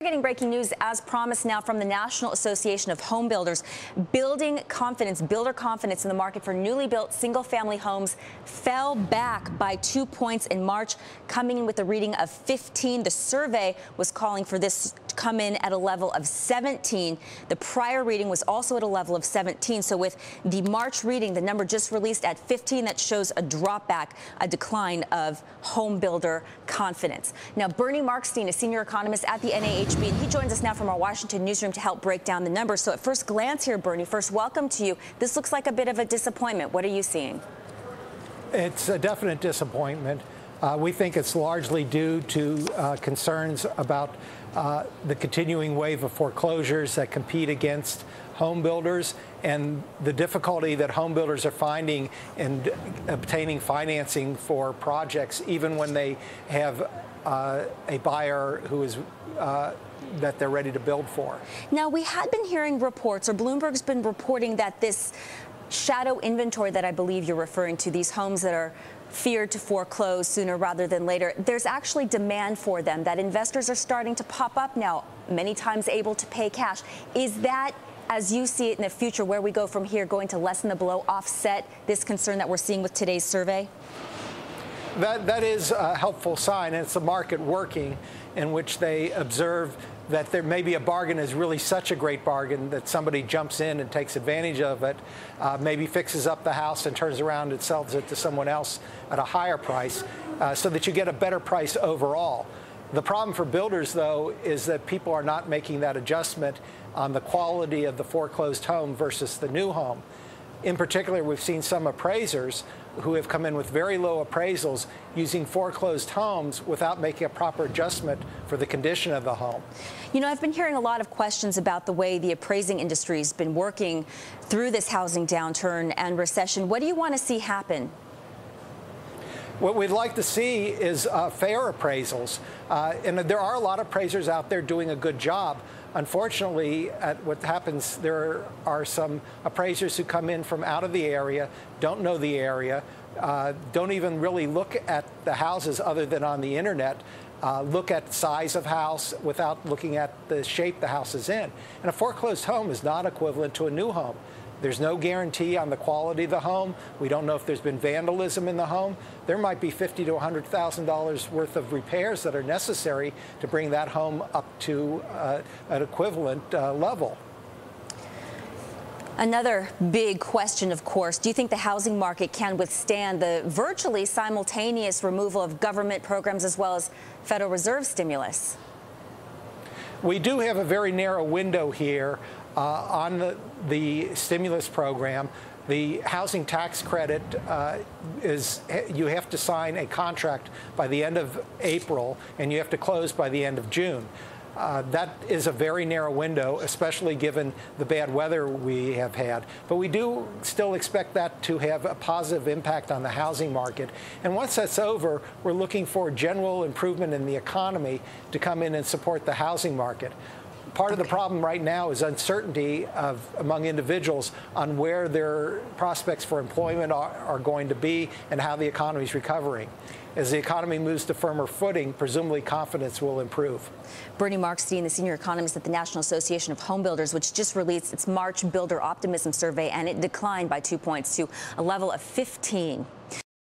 Getting breaking news as promised now from the National Association of Home Builders. Builder confidence in the market for newly built single-family homes fell back by 2 points in March, coming in with a reading of 15. The survey was calling for this to come in at a level of 17. The prior reading was also at a level of 17. So with the March reading, the number just released at 15, that shows a drop back, a decline of home builder confidence. Now, Bernie Markstein, a senior economist at the NAHB, and he joins us now from our Washington newsroom to help break down the numbers. So at first glance here, Bernie, first welcome to you. This looks like a bit of a disappointment. What are you seeing? It's a definite disappointment. We think it's largely due to concerns about the continuing wave of foreclosures that compete against home builders and the difficulty that home builders are finding in obtaining financing for projects, even when they have a buyer who is that they're ready to build for. Now, we had been hearing reports, or Bloomberg's been reporting, that this shadow inventory that I believe you're referring to, these homes that are feared to foreclose sooner rather than later, there's actually demand for them, that investors are starting to pop up now, many times able to pay cash. Is that, as you see it in the future, where we go from here, going to lessen the blow, offset this concern that we're seeing with today's survey? That is a helpful sign, and it's the market working, in which they observe that there maybe a bargain is really such a great bargain that somebody jumps in and takes advantage of it, maybe fixes up the house and turns around and sells it to someone else at a higher price, so that you get a better price overall. The problem for builders, though, is that people are not making that adjustment on the quality of the foreclosed home versus the new home. In particular, we've seen some appraisers who have come in with very low appraisals using foreclosed homes without making a proper adjustment for the condition of the home. You know, I've been hearing a lot of questions about the way the appraising industry has been working through this housing downturn and recession. What do you want to see happen? What we'd like to see is fair appraisals. And there are a lot of appraisers out there doing a good job. Unfortunately, what happens, there are some appraisers who come in from out of the area, don't know the area, don't even really look at the houses other than on the internet, look at size of house without looking at the shape the house is in. And a foreclosed home is not equivalent to a new home. There's no guarantee on the quality of the home. We don't know if there's been vandalism in the home. There might be $50,000 to $100,000 worth of repairs that are necessary to bring that home up to an equivalent level. Another big question, of course, do you think the housing market can withstand the virtually simultaneous removal of government programs as well as Federal Reserve stimulus? We do have a very narrow window here on the stimulus program. The housing tax credit you have to sign a contract by the end of April, and you have to close by the end of June. That is a very narrow window, especially given the bad weather we have had. But we do still expect that to have a positive impact on the housing market. And once that's over, we're looking for general improvement in the economy to come in and support the housing market. Part of the problem right now is uncertainty among individuals on where their prospects for employment are going to be and how the economy is recovering. As the economy moves to firmer footing, presumably confidence will improve. Bernie Markstein, the senior economist at the National Association of Home Builders, which just released its March Builder Optimism Survey, and it declined by 2 points to a level of 15.